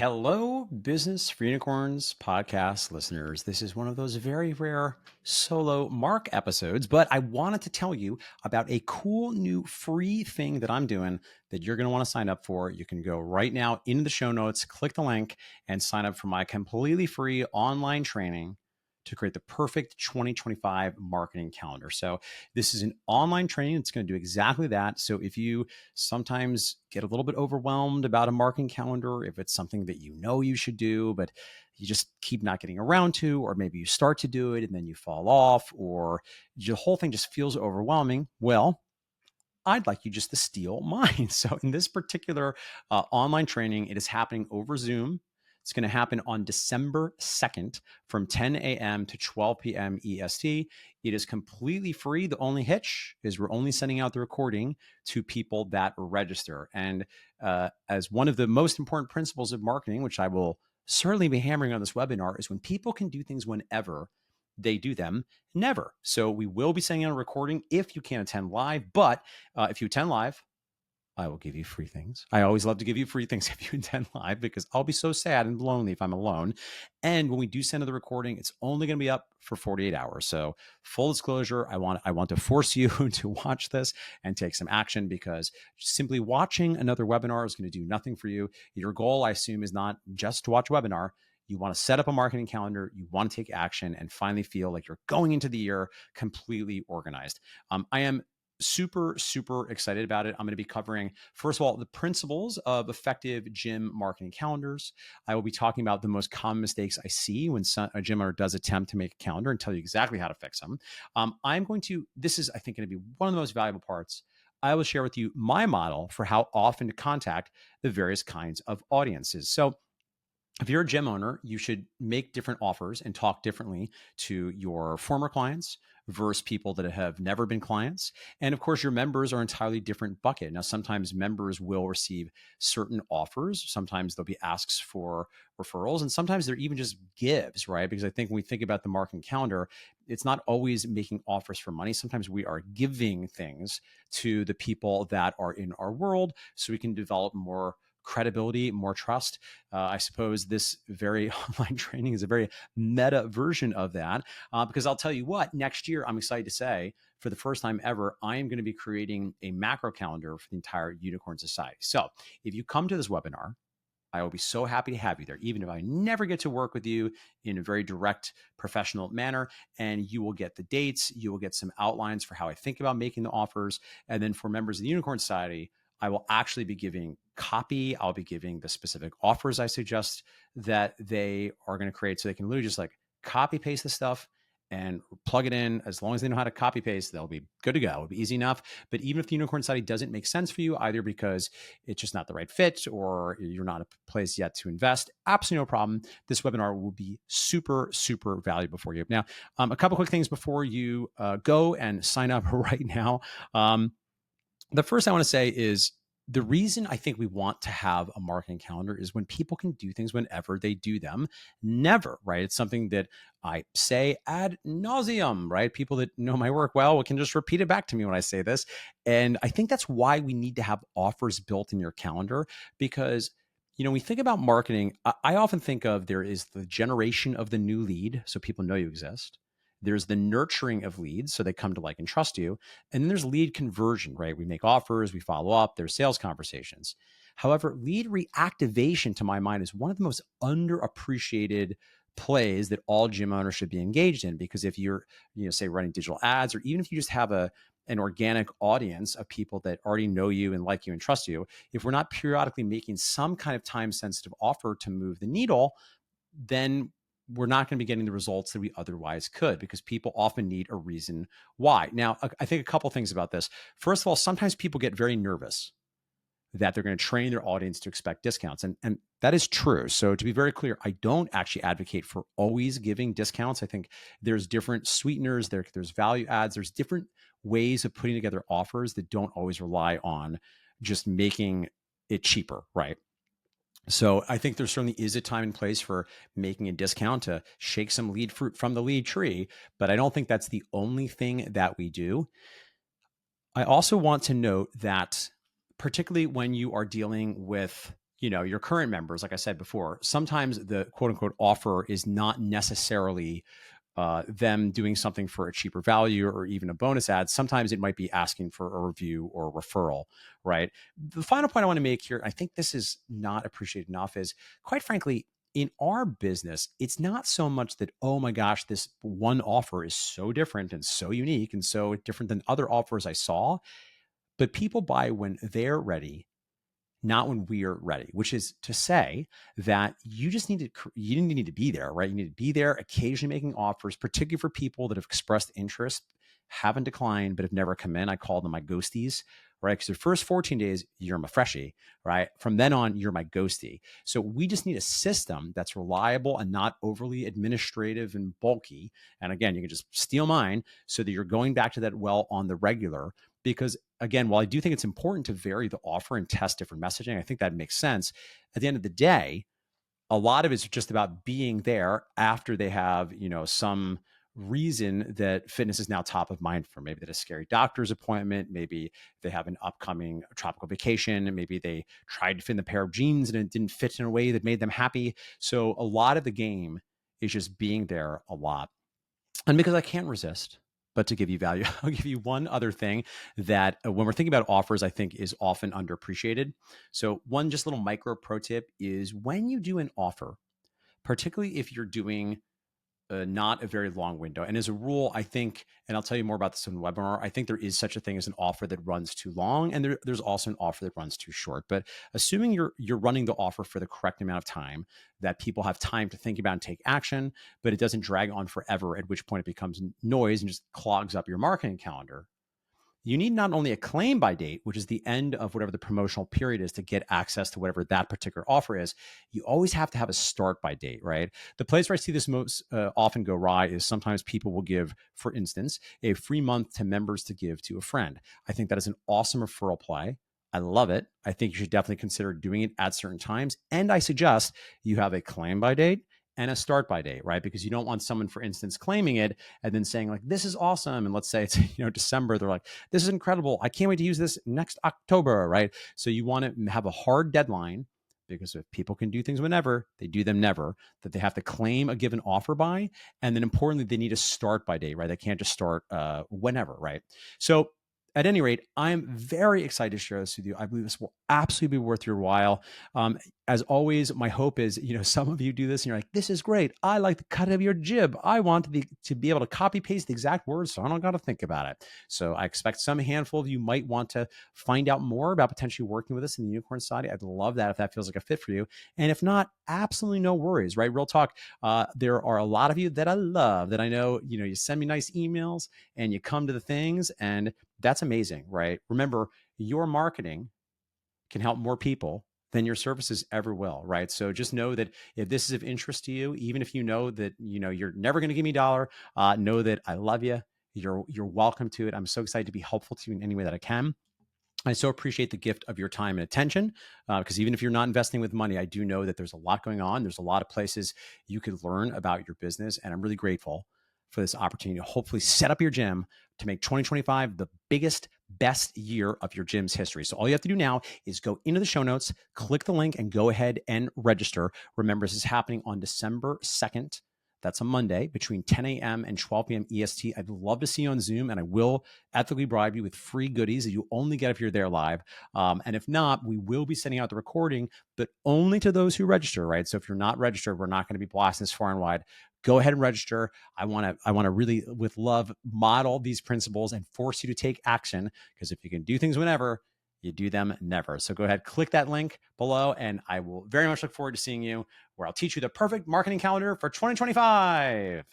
Hello, Business for Unicorns podcast listeners. This is one of those very rare solo Mark episodes, but I wanted to tell you about a cool new free thing that I'm doing that you're going to want to sign up for. You can go right now into the show notes, click the link, and sign up for my completely free online training to create the perfect 2025 marketing calendar. So this is an online training that's going to do exactly that. So if you sometimes get a little bit overwhelmed about a marketing calendar, if it's something that you know you should do, but you just keep not getting around to, or maybe you start to do it and then you fall off, or the whole thing just feels overwhelming, well, I'd like you just to steal mine. So in this particular online training, it is happening over Zoom. It's going to happen on December 2nd from 10 a.m. to 12 p.m. EST. It is completely free. The only hitch is we're only sending out the recording to people that register. And as one of the most important principles of marketing, which I will certainly be hammering on this webinar, is when people can do things whenever they do them, never. So we will be sending out a recording if you can't attend live, but if you attend live, I will give you free things. I always love to give you free things if you attend live because I'll be so sad and lonely if I'm alone. And when we do send the recording, it's only going to be up for 48 hours. So full disclosure, I want to force you to watch this and take some action because simply watching another webinar is going to do nothing for you. Your goal, I assume, is not just to watch a webinar. You want to set up a marketing calendar. You want to take action and finally feel like you're going into the year completely organized. I am super, super excited about it. I'm going to be covering, first of all, the principles of effective gym marketing calendars. I will be talking about the most common mistakes I see when a gym owner does attempt to make a calendar and tell you exactly how to fix them. This is, I think, going to be one of the most valuable parts. I will share with you my model for how often to contact the various kinds of audiences. So if you're a gym owner, you should make different offers and talk differently to your former clients versus people that have never been clients. And of course, your members are entirely different bucket. Now, sometimes members will receive certain offers. Sometimes there'll be asks for referrals, and sometimes they're even just gives, right? Because I think when we think about the marketing calendar, it's not always making offers for money. Sometimes we are giving things to the people that are in our world so we can develop more credibility, more trust. I suppose this very online training is a very meta version of that because I'll tell you what, next year, I'm excited to say, for the first time ever, I am going to be creating a macro calendar for the entire Unicorn Society. So if you come to this webinar, I will be so happy to have you there, even if I never get to work with you in a very direct, professional manner. And you will get the dates, you will get some outlines for how I think about making the offers. And then for members of the Unicorn Society, I will actually be giving copy. I'll be giving the specific offers I suggest that they are going to create so they can literally just like copy paste the stuff and plug it in. As long as they know how to copy paste, they'll be good to go. It'll be easy enough. But even if the Unicorn Society doesn't make sense for you, either because it's just not the right fit or you're not a place yet to invest, absolutely no problem. This webinar will be super, super valuable for you. Now, a couple quick things before you go and sign up right now. The first I want to say is the reason I think we want to have a marketing calendar is when people can do things whenever they do them, never, right? It's something that I say ad nauseum, right? People that know my work well can just repeat it back to me when I say this. And I think that's why we need to have offers built in your calendar because when we think about marketing, I often think of there is the generation of the new lead, so people know you exist. There's the nurturing of leads, so they come to like and trust you. And then there's lead conversion, right? We make offers, we follow up, there's sales conversations. However, lead reactivation, to my mind, is one of the most underappreciated plays that all gym owners should be engaged in. Because if you're, say running digital ads, or even if you just have an organic audience of people that already know you and like you and trust you, if we're not periodically making some kind of time-sensitive offer to move the needle, then we're not going to be getting the results that we otherwise could because people often need a reason why. Now, I think a couple things about this. First of all, sometimes people get very nervous that they're going to train their audience to expect discounts. And that is true. So to be very clear, I don't actually advocate for always giving discounts. I think there's different sweeteners, there's value adds, there's different ways of putting together offers that don't always rely on just making it cheaper, right? So I think there certainly is a time and place for making a discount to shake some lead fruit from the lead tree, but I don't think that's the only thing that we do. I also want to note that particularly when you are dealing with, your current members, like I said before, sometimes the quote unquote offer is not necessarily them doing something for a cheaper value or even a bonus ad. Sometimes it might be asking for a review or a referral, right? The final point I want to make here, I think this is not appreciated enough, is quite frankly, in our business, it's not so much that, oh my gosh, this one offer is so different and so unique and so different than other offers I saw, but people buy when they're ready, not when we're ready, which is to say that you just you didn't need to be there, right? You need to be there occasionally making offers, particularly for people that have expressed interest, haven't declined, but have never come in. I call them my ghosties, right? Because the first 14 days, you're my freshie, right? From then on, you're my ghostie. So we just need a system that's reliable and not overly administrative and bulky. And again, you can just steal mine so that you're going back to that well on the regular. Because again, while I do think it's important to vary the offer and test different messaging, I think that makes sense. At the end of the day, a lot of it's just about being there after they have, some reason that fitness is now top of mind for. Maybe they had a scary doctor's appointment. Maybe they have an upcoming tropical vacation. And maybe they tried to fit in the pair of jeans and it didn't fit in a way that made them happy. So a lot of the game is just being there a lot. And because I can't resist but to give you value, I'll give you one other thing that when we're thinking about offers, I think is often underappreciated. So one just little micro pro tip is when you do an offer, particularly if you're doing not a very long window. And as a rule, I think, and I'll tell you more about this in the webinar, I think there is such a thing as an offer that runs too long, and there's also an offer that runs too short. But assuming you're running the offer for the correct amount of time, that people have time to think about and take action, but it doesn't drag on forever, at which point it becomes noise and just clogs up your marketing calendar. You need not only a claim by date, which is the end of whatever the promotional period is to get access to whatever that particular offer is. You always have to have a start by date, right? The place where I see this most often go awry is sometimes people will give, for instance, a free month to members to give to a friend. I think that is an awesome referral play. I love it. I think you should definitely consider doing it at certain times. And I suggest you have a claim by date and a start by date, right? Because you don't want someone, for instance, claiming it and then saying like, this is awesome. And let's say it's, December, they're like, this is incredible. I can't wait to use this next October, right? So you want to have a hard deadline, because if people can do things whenever, they do them never, that they have to claim a given offer by. And then importantly, they need a start by date, right? They can't just start whenever, right? So at any rate, I'm very excited to share this with you. I believe this will absolutely be worth your while. As always, my hope is, some of you do this and you're like, this is great. I like the cut of your jib. I want to be able to copy paste the exact words so I don't got to think about it. So I expect some handful of you might want to find out more about potentially working with us in the Unicorn Society. I'd love that if that feels like a fit for you. And if not, absolutely no worries, right? Real talk. There are a lot of you that I love that I know, you send me nice emails and you come to the things, and that's amazing, right? Remember, your marketing can help more people than your services ever will, right? So just know that if this is of interest to you, even if you know that you're never going to give me a dollar, know that I love you. You're welcome to it. I'm so excited to be helpful to you in any way that I can. I so appreciate the gift of your time and attention, because even if you're not investing with money, I do know that there's a lot going on. There's a lot of places you could learn about your business, and I'm really grateful for this opportunity to hopefully set up your gym to make 2025 the biggest, best year of your gym's history. So all you have to do now is go into the show notes, click the link, and go ahead and register. Remember, this is happening on December 2nd. That's a Monday between 10 a.m. and 12 p.m. EST. I'd love to see you on Zoom, and I will ethically bribe you with free goodies that you only get if you're there live. And if not, we will be sending out the recording, but only to those who register, right? So if you're not registered, we're not going to be blasting this far and wide. Go ahead and register. I want to really, with love, model these principles and force you to take action, because if you can do things whenever, you do them never. So go ahead, click that link below, and I will very much look forward to seeing you, where I'll teach you the perfect marketing calendar for 2025.